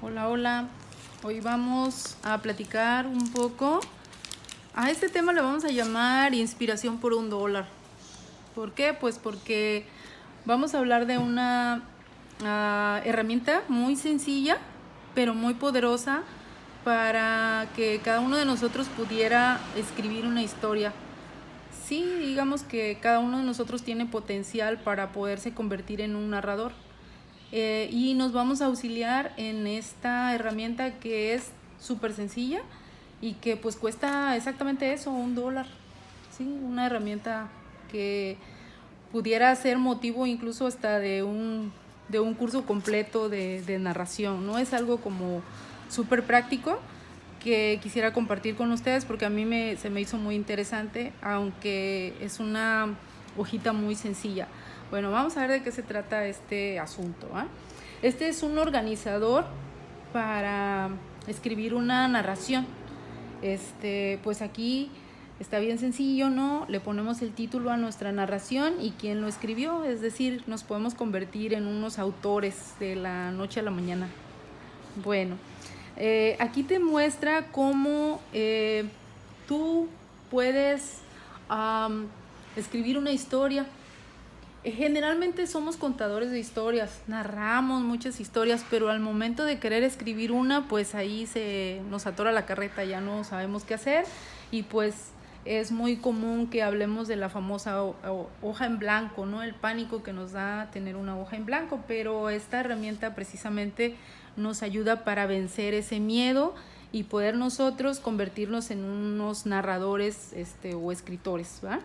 Hola, hola. Hoy vamos a platicar un poco. A este tema le vamos a llamar inspiración por $1. ¿Por qué? Pues porque vamos a hablar de una herramienta muy sencilla, pero muy poderosa para que cada uno de nosotros pudiera escribir una historia. Sí, digamos que cada uno de nosotros tiene potencial para poderse convertir en un narrador. Y nos vamos a auxiliar en esta herramienta que es súper sencilla y que pues cuesta exactamente eso, $1. Sí, una herramienta que pudiera ser motivo incluso hasta de un curso completo de narración, ¿no? Es algo como súper práctico que quisiera compartir con ustedes porque a mí se me hizo muy interesante, aunque es una hojita muy sencilla. Bueno, vamos a ver de qué se trata este asunto, ¿eh? Este es un organizador para escribir una narración. Pues aquí está bien sencillo, ¿no? Le ponemos el título a nuestra narración y quién lo escribió, es decir, nos podemos convertir en unos autores de la noche a la mañana. Bueno, aquí te muestra cómo tú puedes escribir una historia. Generalmente somos contadores de historias, narramos muchas historias, pero al momento de querer escribir una, pues ahí se nos atora la carreta, ya no sabemos qué hacer y pues es muy común que hablemos de la famosa hoja en blanco, ¿no? El pánico que nos da tener una hoja en blanco, pero esta herramienta precisamente nos ayuda para vencer ese miedo y poder nosotros convertirnos en unos narradores o escritores, ¿va?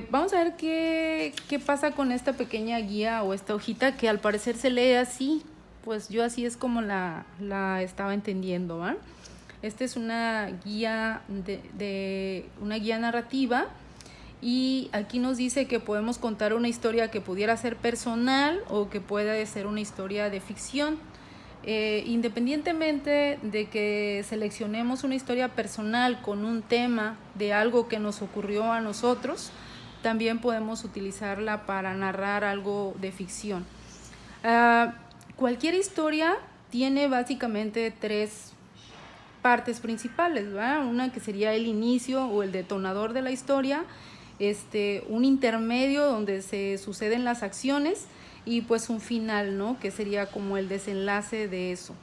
Vamos a ver qué pasa con esta pequeña guía o esta hojita que al parecer se lee así. Pues yo así es como la estaba entendiendo, ¿va? Esta es una guía una guía narrativa y aquí nos dice que podemos contar una historia que pudiera ser personal o que pueda ser una historia de ficción. Independientemente de que seleccionemos una historia personal con un tema de algo que nos ocurrió a nosotros, también podemos utilizarla para narrar algo de ficción. Cualquier historia tiene básicamente tres partes principales, ¿verdad? Una que sería el inicio o el detonador de la historia, un intermedio donde se suceden las acciones y pues un final, ¿no? Que sería como el desenlace de eso.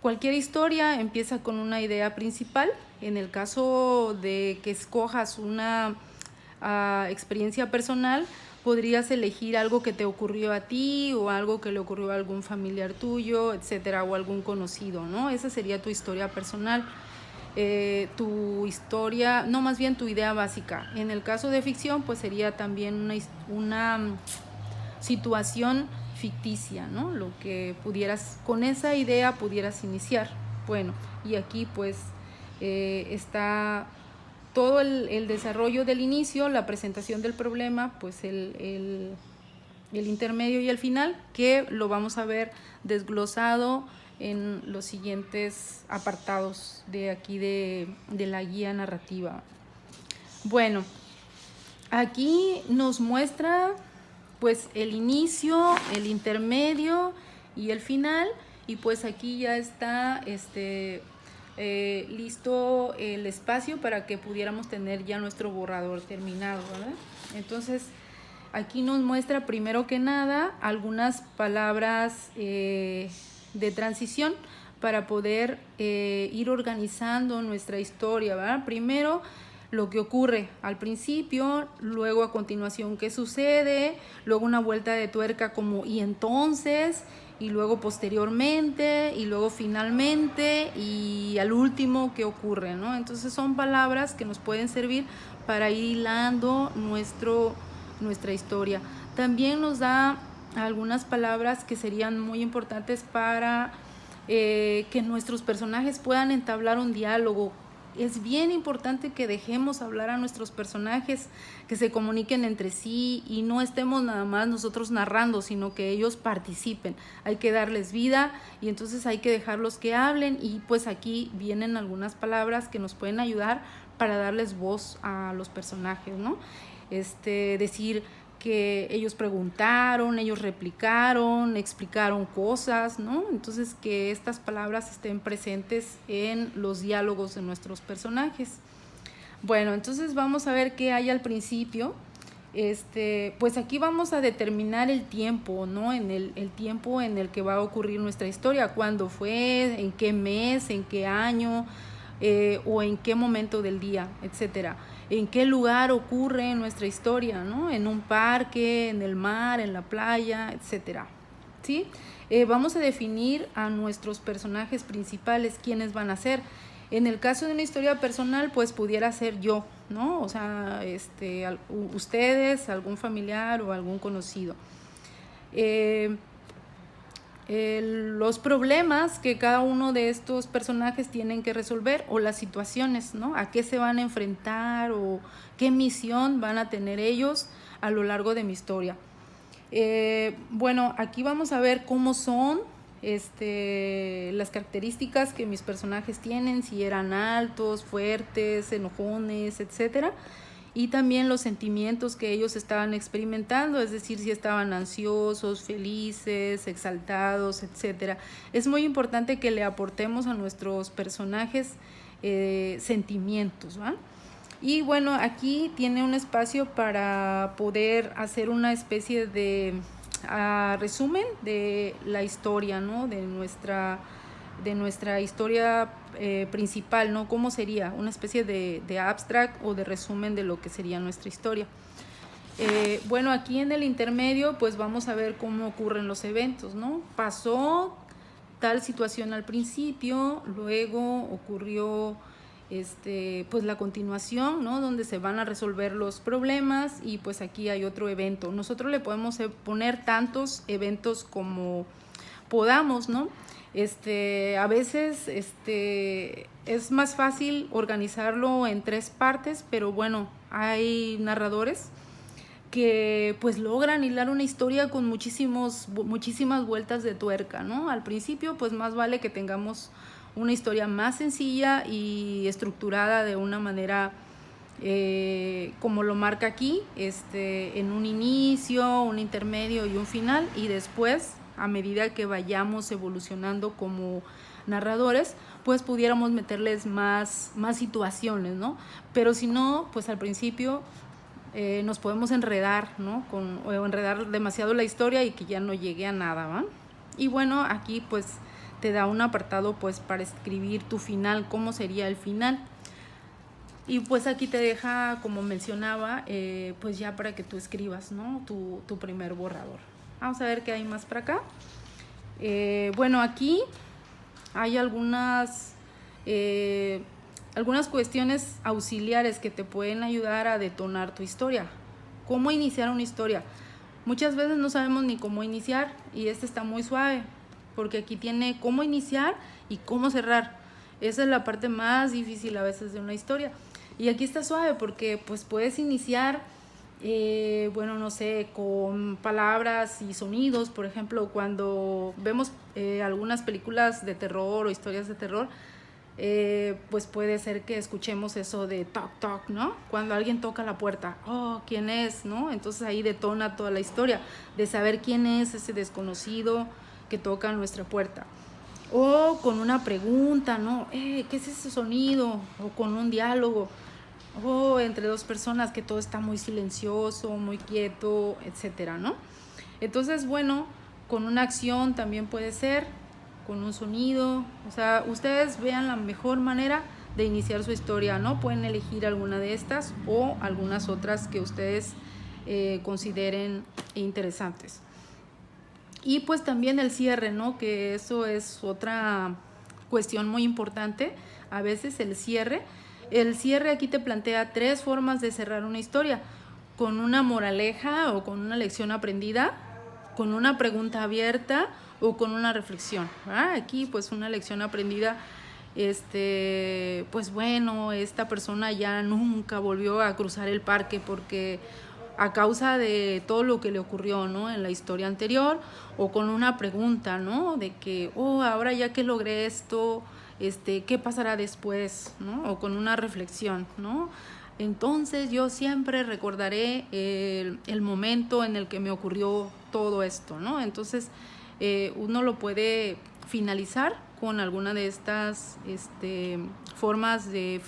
Cualquier historia empieza con una idea principal. En el caso de que escojas una experiencia personal, podrías elegir algo que te ocurrió a ti o algo que le ocurrió a algún familiar tuyo, etcétera, o algún conocido, ¿no? Esa sería tu historia personal. Tu historia, no, más bien tu idea básica. En el caso de ficción, pues sería también una situación ficticia, ¿no? Lo que pudieras, con esa idea pudieras iniciar. Bueno, y aquí pues está todo el desarrollo del inicio, la presentación del problema, pues el intermedio y el final, que lo vamos a ver desglosado en los siguientes apartados de aquí de la guía narrativa. Bueno, aquí nos muestra pues el inicio, el intermedio y el final, y pues aquí ya está listo el espacio para que pudiéramos tener ya nuestro borrador terminado, ¿verdad? Entonces aquí nos muestra primero que nada algunas palabras de transición para poder ir organizando nuestra historia, ¿verdad? Primero lo que ocurre al principio, luego a continuación qué sucede, luego una vuelta de tuerca como y entonces, y luego posteriormente, y luego finalmente, y al último qué ocurre, ¿no? Entonces son palabras que nos pueden servir para ir hilando nuestra historia. También nos da algunas palabras que serían muy importantes para que nuestros personajes puedan entablar un diálogo. Es bien importante que dejemos hablar a nuestros personajes, que se comuniquen entre sí y no estemos nada más nosotros narrando, sino que ellos participen. Hay que darles vida y entonces hay que dejarlos que hablen, y pues aquí vienen algunas palabras que nos pueden ayudar para darles voz a los personajes, ¿no? Decir que ellos preguntaron, ellos replicaron, explicaron cosas, ¿no? Entonces que estas palabras estén presentes en los diálogos de nuestros personajes. Bueno, entonces vamos a ver qué hay al principio. Pues aquí vamos a determinar el tiempo, ¿no? En el tiempo en el que va a ocurrir nuestra historia, cuándo fue, en qué mes, en qué año, o en qué momento del día, etcétera. En qué lugar ocurre nuestra historia, ¿no? En un parque, en el mar, en la playa, etcétera. ¿Sí? Vamos a definir a nuestros personajes principales, quiénes van a ser. En el caso de una historia personal, pues pudiera ser yo, ¿no? O sea, ustedes, algún familiar o algún conocido. Los problemas que cada uno de estos personajes tienen que resolver, o las situaciones, ¿no? A qué se van a enfrentar o qué misión van a tener ellos a lo largo de mi historia. Bueno, aquí vamos a ver cómo son las características que mis personajes tienen, si eran altos, fuertes, enojones, etcétera, y también los sentimientos que ellos estaban experimentando, es decir, si estaban ansiosos, felices, exaltados, etcétera. Es muy importante que le aportemos a nuestros personajes sentimientos, ¿va? Y bueno, aquí tiene un espacio para poder hacer una especie de resumen de la historia, ¿no? De nuestra historia principal, ¿no? ¿Cómo sería? Una especie de abstract o de resumen de lo que sería nuestra historia. Bueno, aquí en el intermedio, pues vamos a ver cómo ocurren los eventos, ¿no? Pasó tal situación al principio, luego ocurrió pues la continuación, ¿no? Donde se van a resolver los problemas, y pues aquí hay otro evento. Nosotros le podemos poner tantos eventos como podamos, ¿no? A veces es más fácil organizarlo en 3 partes, pero bueno, hay narradores que pues logran hilar una historia con muchísimas vueltas de tuerca, ¿no? Al principio pues más vale que tengamos una historia más sencilla y estructurada de una manera como lo marca aquí, en un inicio, un intermedio y un final, y después, a medida que vayamos evolucionando como narradores, pues pudiéramos meterles más situaciones, ¿no? Pero si no, pues al principio nos podemos enredar, ¿no? O enredar demasiado la historia y que ya no llegue a nada, ¿va? Y bueno, aquí pues te da un apartado pues para escribir tu final, cómo sería el final. Y pues aquí te deja, como mencionaba, pues ya para que tú escribas, ¿no? Tu primer borrador. Vamos a ver qué hay más para acá. Bueno, aquí hay algunas cuestiones auxiliares que te pueden ayudar a detonar tu historia. ¿Cómo iniciar una historia? Muchas veces no sabemos ni cómo iniciar, y está muy suave, porque aquí tiene cómo iniciar y cómo cerrar. Esa es la parte más difícil a veces de una historia. Y aquí está suave porque pues puedes iniciar, bueno, no sé, con palabras y sonidos. Por ejemplo, cuando vemos algunas películas de terror o historias de terror, pues puede ser que escuchemos eso de toc toc, ¿no? Cuando alguien toca la puerta, oh, ¿quién es? ¿No? Entonces ahí detona toda la historia de saber quién es ese desconocido que toca nuestra puerta. O con una pregunta, ¿no? ¿Qué es ese sonido? O con un diálogo, o entre 2 personas que todo está muy silencioso, muy quieto, etcétera, ¿no? Entonces, bueno, con una acción también puede ser, con un sonido. O sea, ustedes vean la mejor manera de iniciar su historia, ¿no? Pueden elegir alguna de estas o algunas otras que ustedes consideren interesantes. Y pues también el cierre, ¿no? Que eso es otra cuestión muy importante. A veces el cierre aquí te plantea 3 formas de cerrar una historia: con una moraleja o con una lección aprendida, con una pregunta abierta o con una reflexión, ¿verdad? Aquí pues una lección aprendida, pues bueno, esta persona ya nunca volvió a cruzar el parque porque a causa de todo lo que le ocurrió, ¿no? En la historia anterior. O con una pregunta, ¿no? De que, ahora ya que logré esto, ¿qué pasará después? ¿No? O con una reflexión, ¿no? entonces yo siempre recordaré el momento en el que me ocurrió todo esto, ¿no? Entonces uno lo puede finalizar con alguna de estas formas de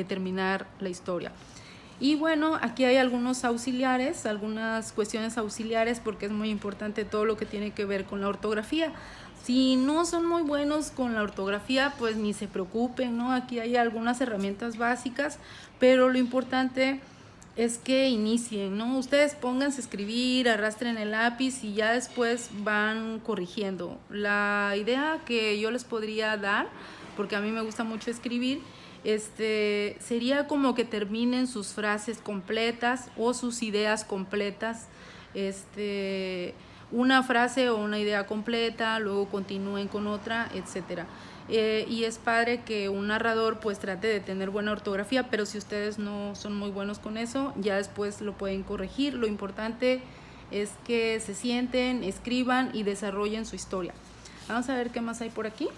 terminar la historia. Y bueno, aquí hay algunos auxiliares, algunas cuestiones auxiliares, porque es muy importante todo lo que tiene que ver con la ortografía. Si no son muy buenos con la ortografía, pues ni se preocupen, ¿no? Aquí hay algunas herramientas básicas, pero lo importante es que inicien, ¿no? Ustedes pónganse a escribir, arrastren el lápiz y ya después van corrigiendo. La idea que yo les podría dar, porque a mí me gusta mucho escribir, sería como que terminen sus frases completas o sus ideas completas, una frase o una idea completa, luego continúen con otra, etcétera. Y es padre que un narrador pues trate de tener buena ortografía, pero si ustedes no son muy buenos con eso, ya después lo pueden corregir. Lo importante es que se sienten, escriban y desarrollen su historia. Vamos a ver qué más hay por aquí.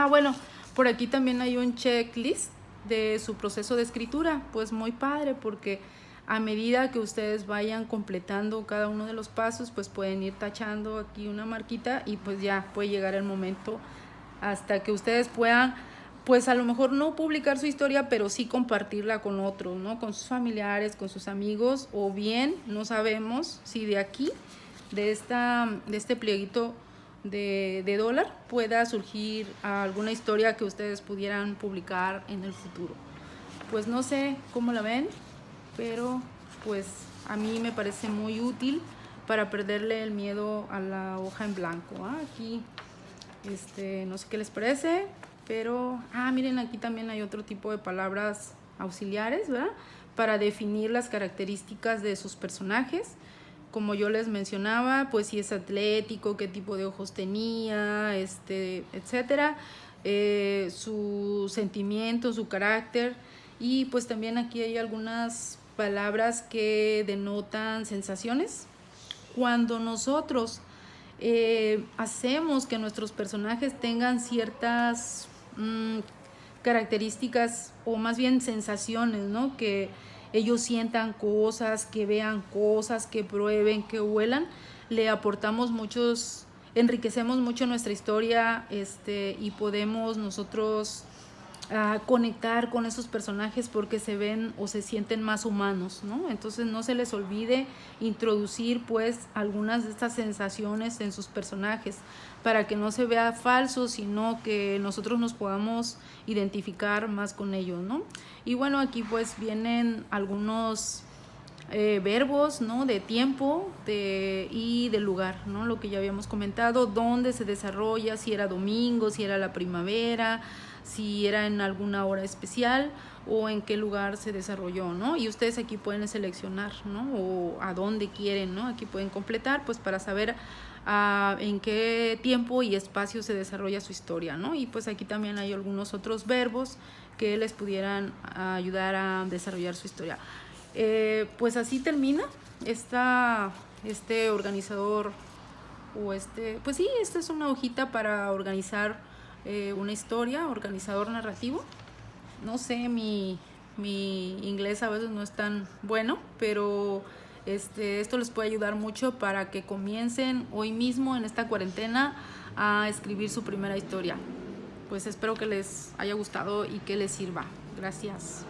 Bueno, por aquí también hay un checklist de su proceso de escritura, pues muy padre, porque a medida que ustedes vayan completando cada uno de los pasos, pues pueden ir tachando aquí una marquita y pues ya puede llegar el momento hasta que ustedes puedan, pues a lo mejor no publicar su historia, pero sí compartirla con otros, ¿no? Con sus familiares, con sus amigos, o bien no sabemos si de aquí, de este plieguito de dólar, pueda surgir alguna historia que ustedes pudieran publicar en el futuro. Pues no sé cómo la ven, pero pues a mí me parece muy útil para perderle el miedo a la hoja en blanco. Aquí no sé qué les parece, pero miren, aquí también hay otro tipo de palabras auxiliares, ¿verdad? Para definir las características de sus personajes. Como yo les mencionaba, pues si es atlético, qué tipo de ojos tenía, etcétera, su sentimiento, su carácter. Y pues también aquí hay algunas palabras que denotan sensaciones. Cuando nosotros hacemos que nuestros personajes tengan ciertas características, o más bien sensaciones, ¿no? Que ellos sientan cosas, que vean cosas, que prueben, que huelan, le aportamos enriquecemos mucho nuestra historia, y podemos nosotros conectar con esos personajes porque se ven o se sienten más humanos, ¿no? Entonces no se les olvide introducir pues algunas de estas sensaciones en sus personajes para que no se vea falso, sino que nosotros nos podamos identificar más con ellos, ¿no? Y bueno, aquí pues vienen algunos verbos, ¿no? De tiempo y de lugar, ¿no? Lo que ya habíamos comentado, dónde se desarrolla, si era domingo, si era la primavera, si era en alguna hora especial o en qué lugar se desarrolló, ¿no? Y ustedes aquí pueden seleccionar, ¿no? O a dónde quieren, ¿no? Aquí pueden completar, pues para saber en qué tiempo y espacio se desarrolla su historia, ¿no? Y pues aquí también hay algunos otros verbos que les pudieran ayudar a desarrollar su historia. Pues así termina este organizador o pues sí, esta es una hojita para organizar una historia, organizador narrativo. No sé, mi inglés a veces no es tan bueno, pero esto les puede ayudar mucho para que comiencen hoy mismo en esta cuarentena a escribir su primera historia. Pues espero que les haya gustado y que les sirva. Gracias.